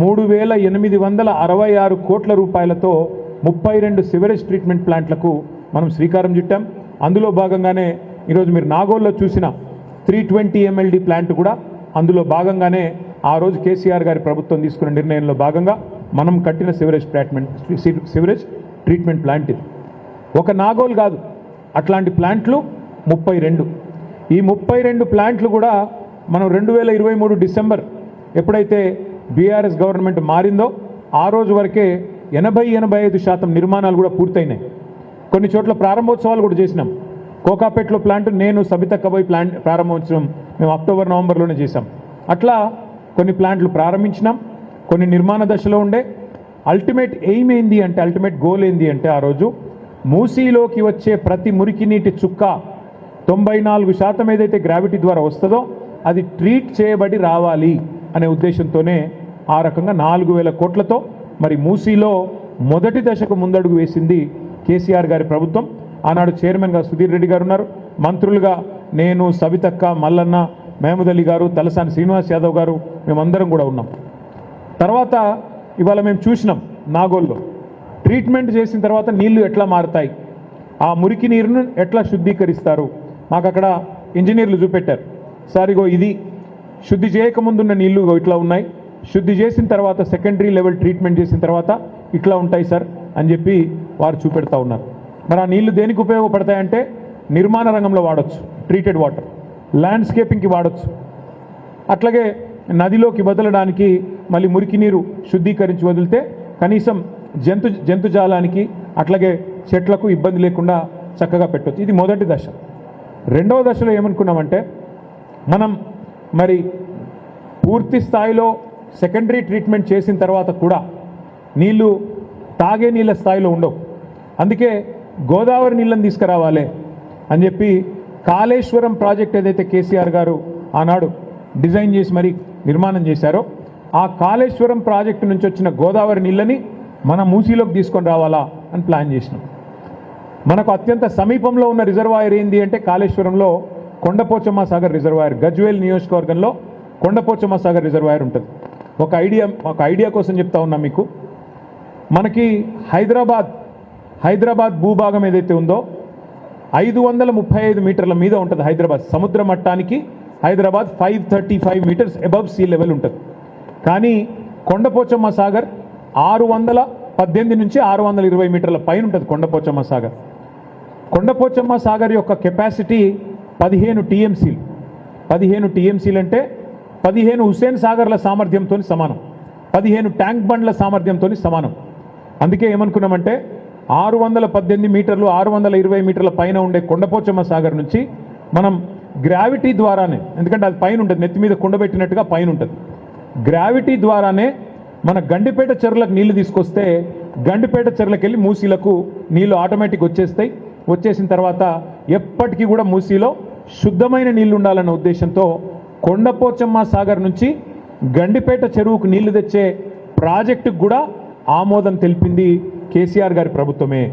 3866 కోట్ల రూపాయలతో 32 sewerage treatment ప్లాంట్లకు మనం శ్రీకారం చుట్టాం. అందులో భాగంగానే ఈరోజు మీరు నాగోల్లో చూసిన 320 MLD ప్లాంట్ కూడా అందులో భాగంగానే ఆ రోజు కేసీఆర్ గారి ప్రభుత్వం తీసుకున్న నిర్ణయంలో భాగంగా మనం కట్టిన సివరేజ్ ట్రీట్మెంట్ ప్లాంట్ ఇది. ఒక నాగోల్ కాదు, అట్లాంటి ప్లాంట్లు 32. ఈ 32 ప్లాంట్లు కూడా మనం 2023 డిసెంబర్ ఎప్పుడైతే బీఆర్ఎస్ గవర్నమెంట్ మారిందో ఆ రోజు వరకే 80-85% నిర్మాణాలు కూడా పూర్తయినాయి. కొన్ని చోట్ల ప్రారంభోత్సవాలు కూడా చేసినాం. కోకాపేటలో ప్లాంట్ నేను సబితక్కబోయి ప్లాంట్ ప్రారంభోత్సవం మేము అక్టోబర్ నవంబర్లోనే చేశాం. అట్లా కొన్ని ప్లాంట్లు ప్రారంభించినాం, కొన్ని నిర్మాణ దశలో ఉండే. అల్టిమేట్ ఎయిమ్ ఏంది అంటే, అల్టిమేట్ గోల్ ఏంది అంటే ఆ రోజు మూసీలోకి వచ్చే ప్రతి మురికి నీటి చుక్క 94% ఏదైతే గ్రావిటీ ద్వారా వస్తుందో అది ట్రీట్ చేయబడి రావాలి అనే ఉద్దేశంతోనే ఆ రకంగా 4000 కోట్లతో మరి మూసీలో మొదటి దశకు ముందడుగు వేసింది కేసీఆర్ గారి ప్రభుత్వం. ఆనాడు చైర్మన్గా సుధీర్ రెడ్డి గారు ఉన్నారు, మంత్రులుగా నేను, సబితక్క, మల్లన్న, మహమూద్ అలీ గారు, తలసాని శ్రీనివాస్ యాదవ్ గారు, మేమందరం కూడా ఉన్నాం. తర్వాత ఇవాళ మేము చూసినాం నాగోల్లో ట్రీట్మెంట్ చేసిన తర్వాత నీళ్లు ఎట్లా మారుతాయి, ఆ మురికి నీరును ఎట్లా శుద్ధీకరిస్తారు. మాకు అక్కడ ఇంజనీర్లు చూపెట్టారు, సార్ ఇగో ఇది శుద్ధి చేయకముందున్న నీళ్లు ఇట్లా ఉన్నాయి, శుద్ధి చేసిన తర్వాత సెకండరీ లెవెల్ ట్రీట్మెంట్ చేసిన తర్వాత ఇట్లా ఉంటాయి సార్ అని చెప్పి వారు చూపెడతా ఉన్నారు. మరి ఆ నీళ్లు దేనికి ఉపయోగపడతాయంటే నిర్మాణ రంగంలో వాడచ్చు, ట్రీటెడ్ వాటర్, ల్యాండ్స్కేపింగ్కి వాడచ్చు, అట్లాగే నదిలోకి వదలడానికి మళ్ళీ మురికి నీరు శుద్ధీకరించి వదిలితే కనీసం జంతుజాలానికి అట్లాగే చెట్లకు ఇబ్బంది లేకుండా చక్కగా పెట్టవచ్చు. ఇది మొదటి దశ. రెండవ దశలో ఏమనుకున్నామంటే మనం మరి పూర్తి స్థాయిలో సెకండరీ ట్రీట్మెంట్ చేసిన తర్వాత కూడా నీళ్లు తాగే నీళ్ళ స్థాయిలో ఉండవు. అందుకే గోదావరి నీళ్ళని తీసుకురావాలి అని చెప్పి కాళేశ్వరం ప్రాజెక్ట్ ఏదైతే కేసీఆర్ గారు ఆనాడు డిజైన్ చేసి మరి నిర్మాణం చేశారో ఆ కాళేశ్వరం ప్రాజెక్టు నుంచి వచ్చిన గోదావరి నీళ్ళని మన మూసీలోకి తీసుకొని రావాలా అని ప్లాన్ చేసినాం. మనకు అత్యంత సమీపంలో ఉన్న రిజర్వాయర్ ఏంది అంటే కాళేశ్వరంలో కొండపోచమ్మ సాగర్ రిజర్వాయర్, గజ్వేల్ నియోజకవర్గంలో కొండపోచమ్మ సాగర్ రిజర్వాయర్ ఉంటుంది. ఒక ఐడియా కోసం చెప్తా ఉన్నా మీకు. మనకి హైదరాబాద్ భూభాగం ఏదైతే ఉందో 535 మీటర్ల మీద ఉంటుంది. హైదరాబాద్ సముద్ర మట్టానికి Hyderabad 535 metres above sea level ఉంటుంది. కానీ కొండపోచమ్మ సాగర్ 618 నుంచి 620 మీటర్ల పైన ఉంటుంది. కొండపోచమ్మ సాగర్ యొక్క కెపాసిటీ 15 టీఎంసీలు. 15 టీఎంసీలు అంటే 15 హుస్సేన్ సాగర్ల సామర్థ్యంతో సమానం, 15 ట్యాంక్ బండ్ల సామర్థ్యంతో సమానం. అందుకే ఏమనుకున్నామంటే 618 మీటర్లు 620 మీటర్ల పైన ఉండే కొండపోచమ్మ సాగర్ నుంచి మనం గ్రావిటీ ద్వారానే, ఎందుకంటే అది పైన ఉంటుంది, నెత్తి మీద కుండబెట్టినట్టుగా పైన ఉంటుంది, గ్రావిటీ ద్వారానే మన గండిపేట చెరువులకు నీళ్లు తీసుకొస్తే గండిపేట చెరువులకు వెళ్ళి మూసీలకు నీళ్లు ఆటోమేటిక్ వచ్చేస్తాయి. వచ్చేసిన తర్వాత ఎప్పటికీ కూడా మూసీలో శుద్ధమైన నీళ్లు ఉండాలన్న ఉద్దేశంతో కొండపోచమ్మ సాగర్ నుంచి గండిపేట చెరువుకు నీళ్లు తెచ్చే ప్రాజెక్టుకు కూడా ఆమోదం తెలిపింది కేసీఆర్ గారి ప్రభుత్వమే.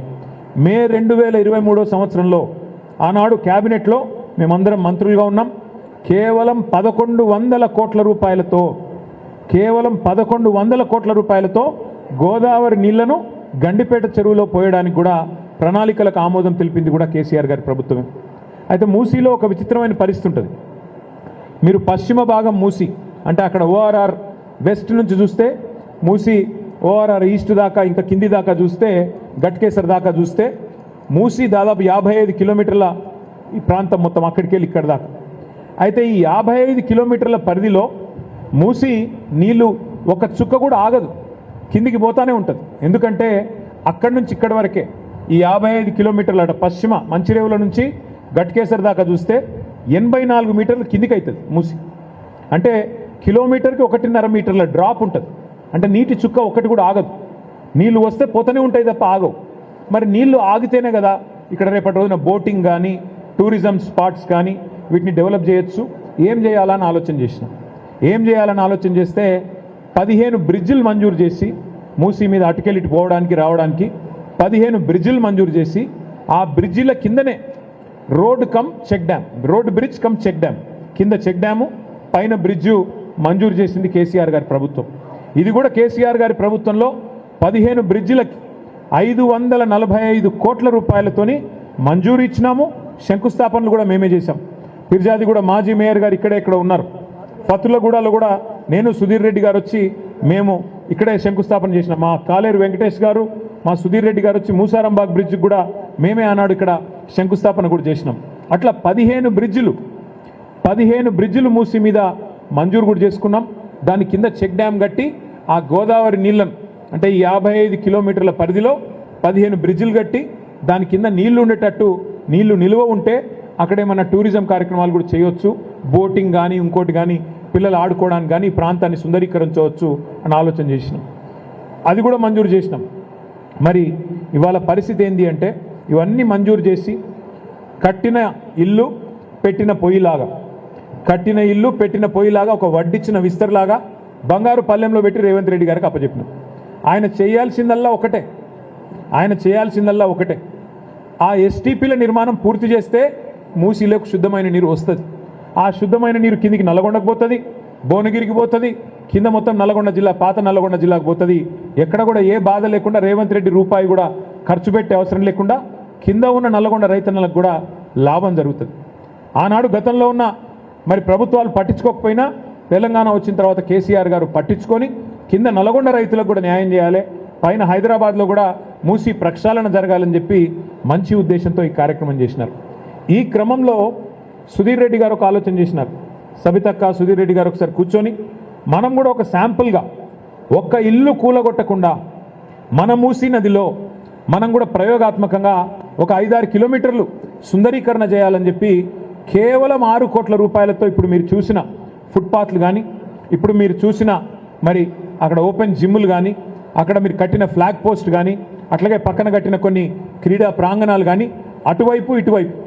మే 2023 సంవత్సరంలో ఆనాడు క్యాబినెట్లో మేమందరం మంత్రులుగా ఉన్నాం. కేవలం 1100 కోట్ల రూపాయలతో గోదావరి నీళ్లను గండిపేట చెరువులో పోయడానికి కూడా ప్రణాళికలకు ఆమోదం తెలిపింది కూడా కేసీఆర్ గారి ప్రభుత్వమే. అయితే మూసీలో ఒక విచిత్రమైన పరిస్థితి ఉంటుంది. మీరు పశ్చిమ భాగం మూసీ అంటే అక్కడ ఓఆర్ఆర్ వెస్ట్ నుంచి చూస్తే మూసీ, ఓఆర్ఆర్ ఈస్ట్ దాకా ఇంకా కింది దాకా చూస్తే గట్కేసర్ దాకా చూస్తే మూసీ దాదాపు 55 కిలోమీటర్ల ఈ ప్రాంతం మొత్తం అక్కడికి వెళ్ళి ఇక్కడ దాకా. అయితే ఈ 55 కిలోమీటర్ల పరిధిలో మూసీ నీళ్లు ఒక చుక్క కూడా ఆగదు, కిందికి పోతానే ఉంటుంది. ఎందుకంటే అక్కడి నుంచి ఇక్కడి వరకే ఈ 55 కిలోమీటర్ల పశ్చిమ మంచిరేవుల నుంచి గట్కేసర్ దాకా చూస్తే 84 మీటర్లు కిందికి అవుతుంది మూసి. అంటే కిలోమీటర్కి 1.5 మీటర్ల డ్రాప్ ఉంటుంది. అంటే నీటి చుక్క ఒకటి కూడా ఆగదు. నీళ్లు వస్తే పోతూనే ఉంటాయి తప్ప ఆగవు. మరి నీళ్లు ఆగితేనే కదా ఇక్కడ రేపటి రోజున బోటింగ్ కానీ టూరిజం స్పాట్స్ కానీ వీటిని డెవలప్ చేయొచ్చు. ఏం చేయాలని ఆలోచన చేస్తే 15 బ్రిడ్జిలు మంజూరు చేసి మూసీ మీద అటుకెళ్ళి పోవడానికి రావడానికి 15 బ్రిడ్జిలు మంజూరు చేసి ఆ బ్రిడ్జిల కిందనే road bridge cum check dam కింద చెక్ డ్యాము పైన బ్రిడ్జు మంజూరు చేసింది కేసీఆర్ గారి ప్రభుత్వం. ఇది కూడా కేసీఆర్ గారి ప్రభుత్వంలో 15 బ్రిడ్జిలకి 545 కోట్ల రూపాయలతోని మంజూరు ఇచ్చినాము. శంకుస్థాపనలు కూడా మేమే చేశాం. ఫిర్జాదిగూడ మాజీ మేయర్ గారు ఇక్కడ ఉన్నారు. పత్తులగూడలో కూడా నేను సుధీర్ రెడ్డి గారు వచ్చి మేము ఇక్కడే శంకుస్థాపన చేసినాం. మా కాలేరు వెంకటేష్ గారు, మా సుధీర్ రెడ్డి గారు వచ్చి మూసారంబాగ్ బ్రిడ్జికి కూడా మేమే ఆనాడు ఇక్కడ శంకుస్థాపన కూడా చేసినాం. అట్లా 15 బ్రిడ్జిలు మూసి మీద మంజూరు కూడా చేసుకున్నాం. దాని కింద చెక్ డ్యామ్ కట్టి ఆ గోదావరి నీళ్ళను అంటే 55 కిలోమీటర్ల పరిధిలో 15 బ్రిడ్జిలు కట్టి దాని కింద నీళ్లు ఉండేటట్టు, నీళ్లు నిల్వ ఉంటే అక్కడేమన్నా టూరిజం కార్యక్రమాలు కూడా చేయొచ్చు, బోటింగ్ కానీ ఇంకోటి కానీ పిల్లలు ఆడుకోవడానికి కానీ ఈ ప్రాంతాన్ని సుందరీకరించవచ్చు అని ఆలోచన చేసినాం. అది కూడా మంజూరు చేసినాం. మరి ఇవాళ పరిస్థితి ఏంటి అంటే ఇవన్నీ మంజూరు చేసి కట్టిన ఇల్లు పెట్టిన పొయ్యిలాగా ఒక వడ్డిచ్చిన విస్తరలాగా బంగారు పల్లెంలో పెట్టి రేవంత్ రెడ్డి గారికి అప్పచెప్పినాం. ఆయన చేయాల్సిందల్లా ఒకటే ఆ ఎస్టీపీల నిర్మాణం పూర్తి చేస్తే మూసీలోకి శుద్ధమైన నీరు వస్తుంది. ఆ శుద్ధమైన నీరు కిందికి నల్లగొండకు పోతుంది, భువనగిరికి పోతుంది, కింద మొత్తం నల్లగొండ జిల్లా, పాత నల్లగొండ జిల్లాకు పోతుంది. ఎక్కడ కూడా ఏ బాధ లేకుండా రేవంత్ రెడ్డి రూపాయి కూడా ఖర్చు పెట్టే అవసరం లేకుండా కింద ఉన్న నల్లగొండ రైతన్నలకు కూడా లాభం జరుగుతుంది. ఆనాడు గతంలో ఉన్న మరి ప్రభుత్వాలు పట్టించుకోకపోయినా తెలంగాణ వచ్చిన తర్వాత కేసీఆర్ గారు పట్టించుకొని కింద నల్లగొండ రైతులకు కూడా న్యాయం చేయాలి, పైన హైదరాబాద్లో కూడా మూసి ప్రక్షాళన జరగాలని చెప్పి మంచి ఉద్దేశంతో ఈ కార్యక్రమం చేసినారు. ఈ క్రమంలో సుధీర్ రెడ్డి గారు ఒక ఆలోచన చేసినారు. సబితక్క, సుధీర్ రెడ్డి గారు ఒకసారి కూర్చొని మనం కూడా ఒక శాంపుల్గా ఒక్క ఇల్లు కూలగొట్టకుండా మన మూసీ నదిలో మనం కూడా ప్రయోగాత్మకంగా ఒక 5-6 కిలోమీటర్లు సుందరీకరణ చేయాలని చెప్పి కేవలం 6 కోట్ల రూపాయలతో ఇప్పుడు మీరు చూసిన ఫుట్పాత్లు కానీ, ఇప్పుడు మీరు చూసిన మరి అక్కడ ఓపెన్ జిమ్లు కానీ, అక్కడ మీరు కట్టిన ఫ్లాగ్ పోస్ట్ కానీ, అట్లాగే పక్కన కట్టిన కొన్ని క్రీడా ప్రాంగణాలు కానీ అటువైపు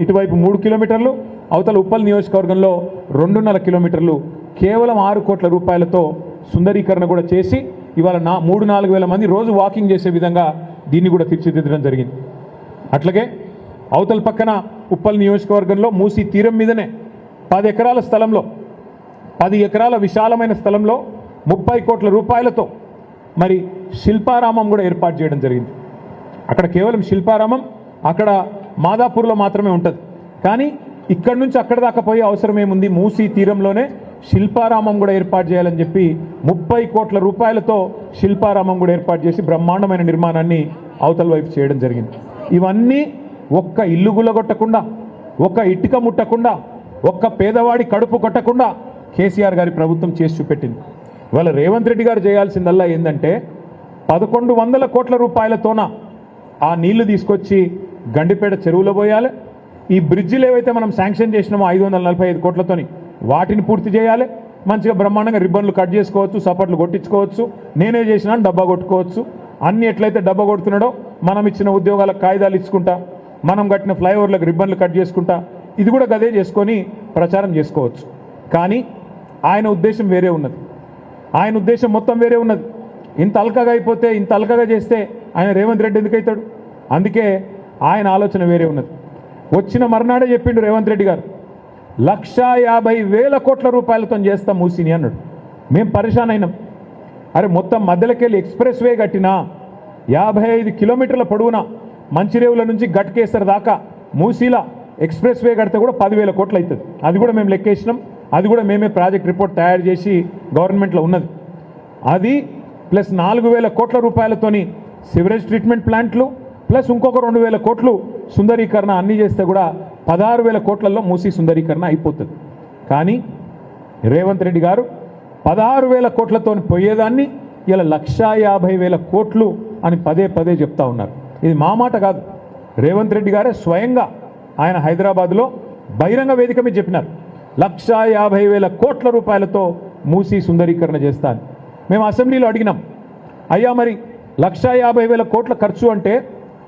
ఇటువైపు 3 కిలోమీటర్లు, అవతల ఉప్పల్ నియోజకవర్గంలో 2.5 కిలోమీటర్లు కేవలం 6 కోట్ల రూపాయలతో సుందరీకరణ కూడా చేసి ఇవాళ 3-4 వేల మంది రోజు వాకింగ్ చేసే విధంగా దీన్ని కూడా తీర్చిదిద్దడం జరిగింది. అట్లాగే అవతల పక్కన ఉప్పల్ నియోజకవర్గంలో మూసీ తీరం మీదనే 10 ఎకరాల స్థలంలో 10 ఎకరాల విశాలమైన స్థలంలో 30 కోట్ల రూపాయలతో మరి శిల్పారామం కూడా ఏర్పాటు చేయడం జరిగింది. అక్కడ కేవలం శిల్పారామం అక్కడ మాదాపూర్లో మాత్రమే ఉంటుంది. కానీ ఇక్కడి నుంచి అక్కడ దాకా పోయే అవసరం ఏముంది, మూసీ తీరంలోనే శిల్పారామం కూడా ఏర్పాటు చేయాలని చెప్పి 30 కోట్ల రూపాయలతో శిల్పారామం కూడా ఏర్పాటు చేసి బ్రహ్మాండమైన నిర్మాణాన్ని అవతల వైపు చేయడం జరిగింది. ఇవన్నీ ఒక్క ఇల్లు గుల్లగొట్టకుండా, ఒక్క ఇటుక ముట్టకుండా, ఒక్క పేదవాడి కడుపు కొట్టకుండా కేసీఆర్ గారి ప్రభుత్వం చేసి చూపెట్టింది. ఇవాళ రేవంత్ రెడ్డి గారు చేయాల్సిందల్లా ఏంటంటే 1100 కోట్ల రూపాయలతోన ఆ నీళ్లు తీసుకొచ్చి గండిపేట చెరువులో పోయాలి. ఈ బ్రిడ్జిలు ఏవైతే మనం శాంక్షన్ చేసినామో 545 కోట్లతోని వాటిని పూర్తి చేయాలి. మంచిగా బ్రహ్మాండంగా రిబ్బన్లు కట్ చేసుకోవచ్చు, సపోర్ట్లు కొట్టించుకోవచ్చు, నేనే చేసినా డబ్బా కొట్టుకోవచ్చు. అన్ని ఎట్లయితే డబ్బా కొడుతున్నాడో మనం ఇచ్చిన ఉద్యోగాలకు కాయిదాలు ఇచ్చుకుంటా, మనం కట్టిన ఫ్లైఓవర్లకు రిబ్బన్లు కట్ చేసుకుంటా ఇది కూడా గదే చేసుకొని ప్రచారం చేసుకోవచ్చు. కానీ ఆయన ఉద్దేశం వేరే ఉన్నది. ఆయన ఉద్దేశం మొత్తం వేరే ఉన్నది. ఇంత అల్కగా అయిపోతే, ఇంత అల్కగా చేస్తే ఆయన రేవంత్ రెడ్డి ఎందుకు అవుతాడు? అందుకే ఆయన ఆలోచన వేరే ఉన్నది. వచ్చిన మర్నాడే చెప్పిండు రేవంత్ రెడ్డి గారు 150,000 కోట్ల రూపాయలతో చేస్తాం మూసీని అన్నాడు. మేము పరిశాన్ అయినాం. అరే మొత్తం మధ్యలోకెళ్ళి ఎక్స్ప్రెస్ వే కట్టినా 55 కిలోమీటర్ల పొడవునా మంచిరేవుల నుంచి గట్కేసర్ దాకా మూసీలా ఎక్స్ప్రెస్ వే కడితే కూడా 10,000 కోట్లు అవుతుంది. అది కూడా మేము లెక్కేసినాం. అది కూడా మేమే ప్రాజెక్ట్ రిపోర్ట్ తయారు చేసి గవర్నమెంట్లో ఉన్నది. అది ప్లస్ 4,000 కోట్ల రూపాయలతోని సివరేజ్ ట్రీట్మెంట్ ప్లాంట్లు ప్లస్ ఇంకొక 2,000 కోట్లు సుందరీకరణ అన్నీ చేస్తే కూడా 16,000 కోట్లలో మూసీ సుందరీకరణ అయిపోతుంది. కానీ రేవంత్ రెడ్డి గారు 16,000 కోట్లతో పోయేదాన్ని ఇలా 150,000 కోట్లు అని పదే చెప్తా ఉన్నారు. ఇది మా మాట కాదు, రేవంత్ రెడ్డి గారే స్వయంగా ఆయన హైదరాబాద్లో బహిరంగ వేదిక మీద చెప్పినారు 150,000 కోట్ల రూపాయలతో మూసీ సుందరీకరణ చేస్తాను. మేము అసెంబ్లీలో అడిగినాం, అయ్యా మరి 150,000 కోట్ల ఖర్చు అంటే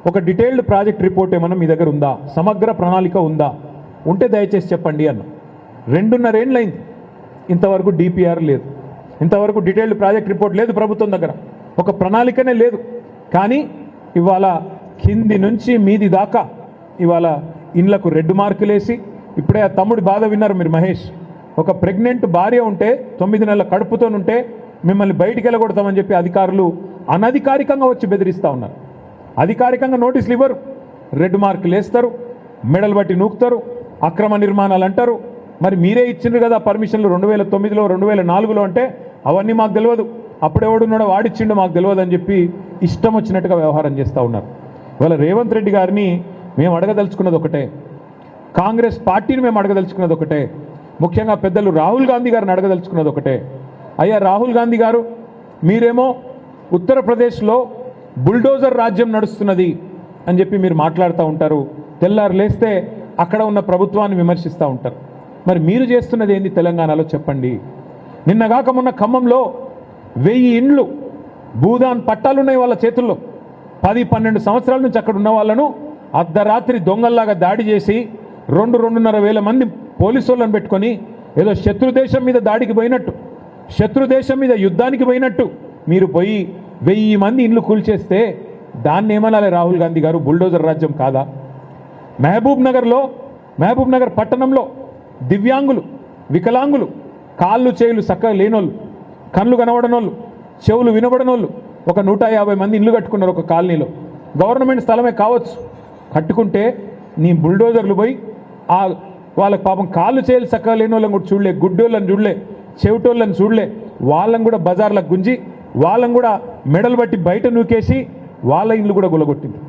ఒక డీటెయిల్డ్ ప్రాజెక్ట్ రిపోర్ట్ ఏమన్నా మీ దగ్గర ఉందా, సమగ్ర ప్రణాళిక ఉందా, ఉంటే దయచేసి చెప్పండి అన్న. 2.5 ఏళ్ళైంది, ఇంతవరకు డిపిఆర్ లేదు, ఇంతవరకు డీటెయిల్డ్ ప్రాజెక్ట్ రిపోర్ట్ లేదు ప్రభుత్వం దగ్గర, ఒక ప్రణాళికనే లేదు. కానీ ఇవాళ కింది నుంచి మీది దాకా ఇవాళ ఇండ్లకు రెడ్ మార్కులేసి, ఇప్పుడే ఆ తమ్ముడి బాధ విన్నారు మీరు మహేష్, ఒక ప్రెగ్నెంట్ భార్య ఉంటే 9 నెలల కడుపుతోనుంటే మిమ్మల్ని బయటికి వెళ్ళగొడతామని చెప్పి అధికారులు అనధికారికంగా వచ్చి బెదిరిస్తూ ఉన్నారు. అధికారికంగా నోటీసులు ఇవ్వరు, రెడ్ మార్కులు వేస్తారు, మెడలు బట్టి నూకుతారు, అక్రమ నిర్మాణాలు అంటారు. మరి మీరే ఇచ్చిండ్రు కదా పర్మిషన్లు 2009లో 2004లో అంటే అవన్నీ మాకు తెలియదు, అప్పుడెవడున్నాడో వాడిచ్చిండో మాకు తెలియదు అని చెప్పి ఇష్టం వచ్చినట్టుగా వ్యవహారం చేస్తూ ఉన్నారు. ఇవాళ రేవంత్ రెడ్డి గారిని మేము అడగదలుచుకున్నది ఒకటే, కాంగ్రెస్ పార్టీని మేము అడగదలుచుకున్నది ఒకటే, ముఖ్యంగా పెద్దలు రాహుల్ గాంధీ గారిని అడగదలుచుకున్నది ఒకటే. అయ్యా రాహుల్ గాంధీ గారు, మీరేమో ఉత్తరప్రదేశ్లో బుల్డోజర్ రాజ్యం నడుస్తున్నది అని చెప్పి మీరు మాట్లాడుతూ ఉంటారు, తెల్లారు లేస్తే అక్కడ ఉన్న ప్రభుత్వాన్ని విమర్శిస్తూ ఉంటారు. మరి మీరు చేస్తున్నది ఏంది తెలంగాణలో చెప్పండి. నిన్నగాక మొన్న ఖమ్మంలో 1000 ఇండ్లు భూదాన్ పట్టాలున్నాయి వాళ్ళ చేతుల్లో. 10-12 సంవత్సరాల నుంచి అక్కడ ఉన్న వాళ్ళను అర్ధరాత్రి దొంగల్లాగా దాడి చేసి 2-2.5 వేల మంది పోలీసు వాళ్ళని పెట్టుకొని ఏదో శత్రుదేశం మీద దాడికి పోయినట్టు, శత్రుదేశం మీద యుద్ధానికి పోయినట్టు మీరు పోయి 1000 మంది ఇండ్లు కూల్చేస్తే దాన్ని ఏమనాలి రాహుల్ గాంధీ గారు? బుల్డోజర్ రాజ్యం కాదా? మహబూబ్ నగర్ పట్టణంలో దివ్యాంగులు, వికలాంగులు, కాళ్ళు చేతులు చక్కగా లేనోళ్ళు, కళ్ళు కనబడనోళ్ళు, చెవులు వినబడనోళ్ళు ఒక 150 మంది ఇల్లు కట్టుకున్నారు ఒక కాలనీలో. గవర్నమెంట్ స్థలమే కావచ్చు, కట్టుకుంటే నీ బుల్డోజర్లు పోయి వాళ్ళకి పాపం కాళ్ళు చేతులు చక్కగా లేని వాళ్ళని కూడా చూడలే, గుడ్డోళ్ళని చూడలే, చెవిటోళ్ళని చూడలే, వాళ్ళని కూడా బజార్లకు గుంజి వాళ్ళని కూడా మెడలు బట్టి బయట నూకేసి వాళ్ళ ఇల్లు కూడా గులగొట్టింది.